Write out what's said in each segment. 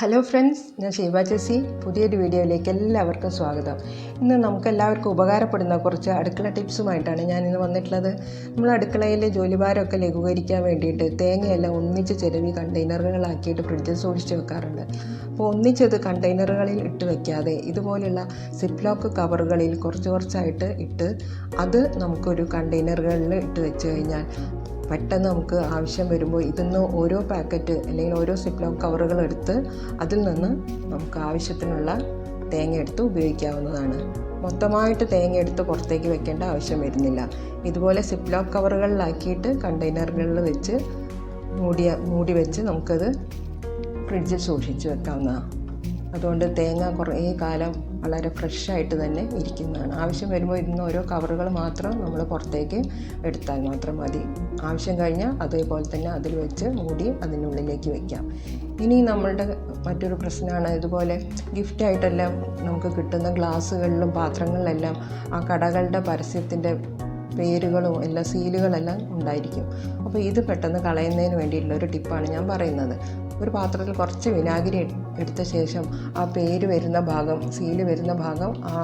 Hello friends, ഞാൻ ഷീബ ചേച്ചി. പുതിയൊരു വീഡിയോയിലേക്ക് എല്ലാവർക്കും സ്വാഗതം. ഇന്ന് നമുക്കെല്ലാവർക്കും ഉപകാരപ്പെടുന്ന കുറച്ച് അടുക്കള ടിപ്സുമായിട്ടാണ് ഞാനിന്ന് വന്നിട്ടുള്ളത്. നമ്മൾ അടുക്കളയിലെ ജോലിഭാരമൊക്കെ ലഘൂകരിക്കാൻ വേണ്ടിയിട്ട് തേങ്ങയെല്ലാം ഒന്നിച്ച് ചിരവി കണ്ടെയ്നറുകളാക്കിയിട്ട് ഫ്രിഡ്ജിൽ സൂക്ഷിച്ച് വെക്കാറുണ്ട്. അപ്പോൾ ഒന്നിച്ചത് കണ്ടെയ്നറുകളിൽ ഇട്ട് വയ്ക്കാതെ ഇതുപോലെയുള്ള സിപ്പ് ലോക്ക് കവറുകളിൽ കുറച്ചായിട്ട് ഇട്ട് അത് നമുക്കൊരു കണ്ടെയ്നറുകളിൽ ഇട്ട് വെച്ച് കഴിഞ്ഞാൽ പെട്ടെന്ന് നമുക്ക് ആവശ്യം വരുമ്പോൾ ഇതിന്ന് ഓരോ പാക്കറ്റ് അല്ലെങ്കിൽ ഓരോ സിപ്പ് ലോക്ക് കവറുകൾ എടുത്ത് അതിൽ നിന്ന് നമുക്ക് ആവശ്യത്തിനുള്ള തേങ്ങ എടുത്ത് ഉപയോഗിക്കാവുന്നതാണ്. മൊത്തമായിട്ട് തേങ്ങ എടുത്ത് പുറത്തേക്ക് വെക്കേണ്ട ആവശ്യം വരുന്നില്ല. ഇതുപോലെ സിപ്പ് ലോക്ക് കവറുകളിലാക്കിയിട്ട് കണ്ടെയ്നറുകളിൽ വെച്ച് മൂടി വെച്ച് നമുക്കത് ഫ്രിഡ്ജിൽ സൂക്ഷിച്ച് വെക്കാവുന്നതാണ്. അതുകൊണ്ട് തേങ്ങ കുറേ കാലം വളരെ ഫ്രഷായിട്ട് തന്നെ ഇരിക്കുന്നതാണ്. ആവശ്യം വരുമ്പോൾ ഇതിന്ന് ഓരോ കവറുകൾ മാത്രം നമ്മൾ പുറത്തേക്ക് എടുത്താൽ മാത്രം മതി. ആവശ്യം കഴിഞ്ഞാൽ അതേപോലെ തന്നെ അതിൽ വെച്ച് മൂടി അതിനുള്ളിലേക്ക് വയ്ക്കാം. ഇനി നമ്മളുടെ മറ്റൊരു പ്രശ്നമാണ്, ഇതുപോലെ ഗിഫ്റ്റായിട്ടെല്ലാം നമുക്ക് കിട്ടുന്ന ഗ്ലാസ്സുകളിലും പാത്രങ്ങളിലെല്ലാം ആ കടകളുടെ പരസ്യത്തിൻ്റെ പേരുകളും എല്ലാം സീലുകളെല്ലാം ഉണ്ടായിരിക്കും. അപ്പോൾ ഇത് പെട്ടെന്ന് കളയുന്നതിന് വേണ്ടിയിട്ടുള്ളൊരു ടിപ്പാണ് ഞാൻ പറയുന്നത്. ഒരു പാത്രത്തിൽ കുറച്ച് വിനാഗിരി എടുത്ത ശേഷം ആ പേര് വരുന്ന ഭാഗം, സീല് വരുന്ന ഭാഗം ആ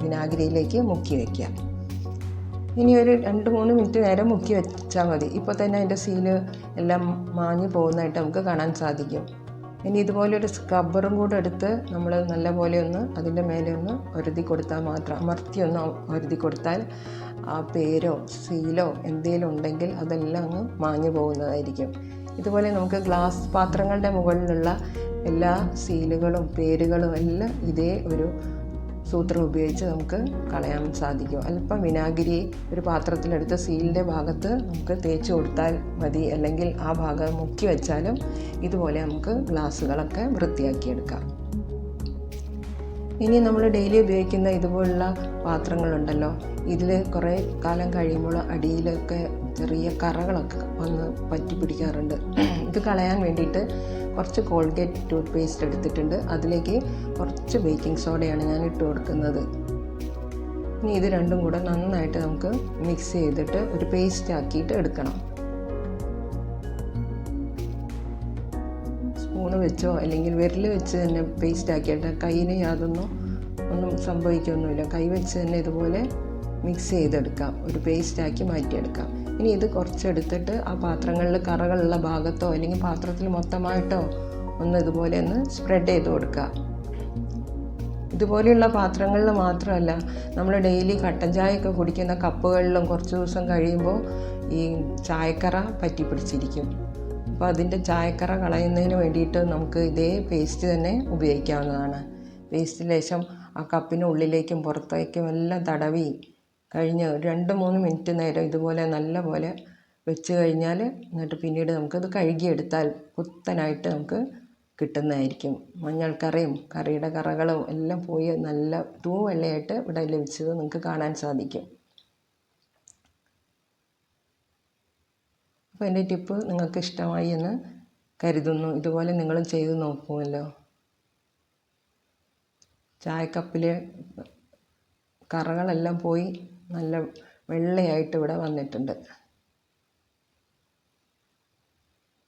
വിനാഗിരിയിലേക്ക് മുക്കി വയ്ക്കുക. ഇനി ഒരു 2-3 മിനിറ്റ് നേരം മുക്കി വെച്ചാൽ മതി. ഇപ്പോൾ തന്നെ അതിൻ്റെ സീല് എല്ലാം മാഞ്ഞു പോകുന്നതായിട്ട് നമുക്ക് കാണാൻ സാധിക്കും. ഇനി ഇതുപോലൊരു സ്ക്രബ്ബറും കൂടെ എടുത്ത് നമ്മൾ നല്ലപോലെ ഒന്ന് അതിൻ്റെ മേലെ ഒന്ന് ഒരതി കൊടുത്താൽ മാത്രം, അമർത്തി ഒന്ന് ഒരതി കൊടുത്താൽ ആ പേരോ സീലോ എന്തെങ്കിലും ഉണ്ടെങ്കിൽ അതെല്ലാം അങ്ങ് മാഞ്ഞു പോകുന്നതായിരിക്കും. ഇതുപോലെ നമുക്ക് ഗ്ലാസ് പാത്രങ്ങളുടെ മുകളിലുള്ള എല്ലാ സീലുകളും പേരുകളും എല്ലാം ഇതേ ഒരു സൂത്രം ഉപയോഗിച്ച് നമുക്ക് കളയാൻ സാധിക്കും. അല്പം വിനാഗിരി ഒരു പാത്രത്തിലെടുത്ത് സീലിൻ്റെ ഭാഗത്ത് നമുക്ക് തേച്ച് കൊടുത്താൽ മതി, അല്ലെങ്കിൽ ആ ഭാഗം മുക്കി വെച്ചാലും ഇതുപോലെ നമുക്ക് ഗ്ലാസ്സുകളൊക്കെ വൃത്തിയാക്കിയെടുക്കാം. ഇനി നമ്മൾ ഡെയിലി ഉപയോഗിക്കുന്ന ഇതുപോലുള്ള പാത്രങ്ങളുണ്ടല്ലോ, ഇതിൽ കുറേ കാലം കഴിയുമ്പോൾ അടിയിലൊക്കെ ചെറിയ കറകളൊക്കെ വന്ന് പറ്റി പിടിക്കാറുണ്ട്. ഇത് കളയാൻ വേണ്ടിയിട്ട് കുറച്ച് കോൾഗേറ്റ് ടൂത്ത് പേസ്റ്റ് എടുത്തിട്ടുണ്ട്. അതിലേക്ക് കുറച്ച് ബേക്കിംഗ് സോഡയാണ് ഞാൻ ഇട്ട് കൊടുക്കുന്നത്. ഇനി ഇത് രണ്ടും കൂടെ നന്നായിട്ട് നമുക്ക് മിക്സ് ചെയ്തിട്ട് ഒരു പേസ്റ്റ് ആക്കിയിട്ട് എടുക്കണം. സ്പൂണ് വെച്ചോ അല്ലെങ്കിൽ വിരൽ വെച്ച് തന്നെ പേസ്റ്റ് ആക്കിയിട്ട്, കയ്യിന് ഒന്നും സംഭവിക്കൊന്നുമില്ല. കൈ വെച്ച് തന്നെ ഇതുപോലെ മിക്സ് ചെയ്തെടുക്കാം, ഒരു പേസ്റ്റാക്കി മാറ്റിയെടുക്കാം. ഇനി ഇത് കുറച്ചെടുത്തിട്ട് ആ പാത്രങ്ങളിൽ കറകളുള്ള ഭാഗത്തോ അല്ലെങ്കിൽ പാത്രത്തിൽ മൊത്തമായിട്ടോ ഒന്ന് ഇതുപോലെ ഒന്ന് സ്പ്രെഡ് ചെയ്ത് കൊടുക്കുക. ഇതുപോലെയുള്ള പാത്രങ്ങളിൽ മാത്രമല്ല, നമ്മൾ ഡെയിലി കട്ടൻ ചായയൊക്കെ കുടിക്കുന്ന കപ്പുകളിലും കുറച്ച് ദിവസം കഴിയുമ്പോൾ ഈ ചായക്കറ പറ്റി പിടിച്ചിരിക്കും. അപ്പോൾ അതിൻ്റെ ചായക്കറ കളയുന്നതിന് വേണ്ടിയിട്ട് നമുക്ക് ഇതേ പേസ്റ്റ് തന്നെ ഉപയോഗിക്കാവുന്നതാണ്. പേസ്റ്റ് ലേശം ആ കപ്പിനുള്ളിലേക്കും പുറത്തേക്കും എല്ലാം തടവി കഴിഞ്ഞ് 2-3 മിനിറ്റ് നേരം ഇതുപോലെ നല്ല പോലെ വെച്ച് കഴിഞ്ഞാൽ, എന്നിട്ട് പിന്നീട് നമുക്കത് കഴുകിയെടുത്താൽ പുത്തനായിട്ട് നമുക്ക് കിട്ടുന്നതായിരിക്കും. മഞ്ഞൾക്കറയും കറിയുടെ കറകളും എല്ലാം പോയി നല്ല തൂവെള്ളയായിട്ട് ഇവിടെ ലഭിച്ചത് നിങ്ങൾക്ക് കാണാൻ സാധിക്കും. അപ്പോൾ എൻ്റെ ടിപ്പ് നിങ്ങൾക്ക് ഇഷ്ടമായി എന്ന് കരുതുന്നു. ഇതുപോലെ നിങ്ങളും ചെയ്ത് നോക്കുമല്ലോ. ചായക്കപ്പിലെ കറകളെല്ലാം പോയി നല്ല വെള്ളയായിട്ട് ഇവിടെ വന്നിട്ടുണ്ട്.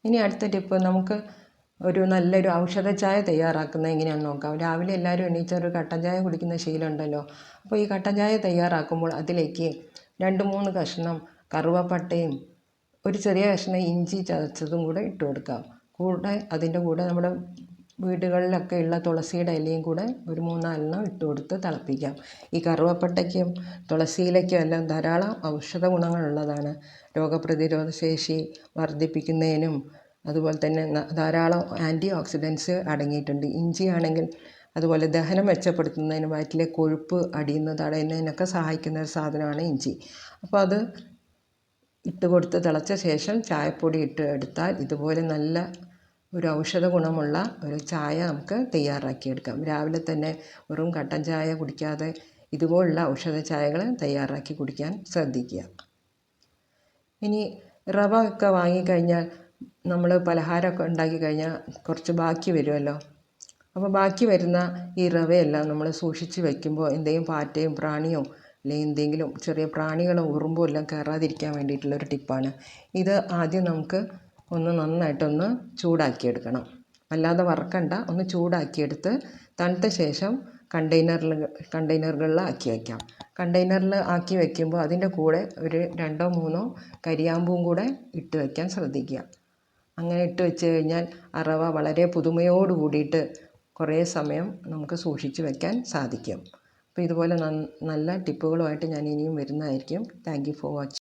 ഇനി അടുത്ത ടിപ്പ്, നമുക്ക് നല്ലൊരു ഔഷധ ചായ തയ്യാറാക്കുന്നത് എങ്ങനെയാണെന്ന് നോക്കാം. രാവിലെ എല്ലാവരും എണീച്ച ഒരു കട്ടൻ ചായ കുടിക്കുന്ന ശീലമുണ്ടല്ലോ. അപ്പോൾ ഈ കട്ടൻ ചായ തയ്യാറാക്കുമ്പോൾ അതിലേക്ക് 2-3 കഷ്ണം കറുവപ്പട്ടയും ഒരു ചെറിയ കഷ്ണം ഇഞ്ചി ചതച്ചതും കൂടെ ഇട്ട് കൊടുക്കാം. അതിൻ്റെ കൂടെ നമ്മുടെ വീടുകളിലൊക്കെ ഉള്ള തുളസിയുടെ ഇലയും കൂടെ ഒരു 3-4 ഇട്ട് കൊടുത്ത് തിളപ്പിക്കാം. ഈ കറുവപ്പട്ടയ്ക്കും തുളസിയിലയ്ക്കും എല്ലാം ധാരാളം ഔഷധ ഗുണങ്ങളുള്ളതാണ്. രോഗപ്രതിരോധ ശേഷി വർദ്ധിപ്പിക്കുന്നതിനും അതുപോലെ തന്നെ ധാരാളം ആൻറ്റി ഓക്സിഡൻസ് അടങ്ങിയിട്ടുണ്ട്. ഇഞ്ചിയാണെങ്കിൽ അതുപോലെ ദഹനം മെച്ചപ്പെടുത്തുന്നതിനും വയറ്റിലെ കൊഴുപ്പ് അടിയുന്നത് തടയുന്നതിനൊക്കെ സഹായിക്കുന്ന ഒരു സാധനമാണ് ഇഞ്ചി. അപ്പോൾ അത് ഇട്ട് കൊടുത്ത് തിളച്ച ശേഷം ചായപ്പൊടി ഇട്ട് എടുത്താൽ ഇതുപോലെ നല്ല ഒരു ഔഷധ ഗുണമുള്ള ഒരു ചായ നമുക്ക് തയ്യാറാക്കിയെടുക്കാം. രാവിലെ തന്നെ വെറും കട്ടൻ ചായ കുടിക്കാതെ ഇതുപോലുള്ള ഔഷധ ചായകൾ തയ്യാറാക്കി കുടിക്കാൻ ശ്രദ്ധിക്കുക. ഇനി റവ ഒക്കെ വാങ്ങിക്കഴിഞ്ഞാൽ നമ്മൾ പലഹാരമൊക്കെ ഉണ്ടാക്കി കഴിഞ്ഞാൽ കുറച്ച് ബാക്കി വരുമല്ലോ. അപ്പോൾ ബാക്കി വരുന്ന ഈ റവയെല്ലാം നമ്മൾ സൂക്ഷിച്ച് വയ്ക്കുമ്പോൾ എന്തെങ്കിലും പാറ്റയും പ്രാണിയോ അല്ലെങ്കിൽ എന്തെങ്കിലും ചെറിയ പ്രാണികളോ ഉറുമ്പോ എല്ലാം കയറാതിരിക്കാൻ വേണ്ടിയിട്ടുള്ളൊരു ടിപ്പാണ് ഇത്. ആദ്യം നമുക്ക് നന്നായിട്ടൊന്ന് ചൂടാക്കിയെടുക്കണം. വല്ലാതെ വറക്കണ്ട, ഒന്ന് ചൂടാക്കിയെടുത്ത് തണുത്ത ശേഷം കണ്ടെയ്നറുകളിൽ ആക്കി വയ്ക്കാം. കണ്ടെയ്നറിൽ ആക്കി വയ്ക്കുമ്പോൾ അതിൻ്റെ കൂടെ ഒരു 2 or 3 കരിയാമ്പൂവും കൂടെ ഇട്ട് വയ്ക്കാൻ ശ്രദ്ധിക്കുക. അങ്ങനെ ഇട്ട് വെച്ച് കഴിഞ്ഞാൽ ആ റവ വളരെ പുതുമയോട് കൂടിയിട്ട് കുറേ സമയം നമുക്ക് സൂക്ഷിച്ച് വയ്ക്കാൻ സാധിക്കും. അപ്പോൾ ഇതുപോലെ നല്ല ടിപ്പുകളുമായിട്ട് ഞാൻ ഇനിയും വരുന്നതായിരിക്കും. Thank you for watching.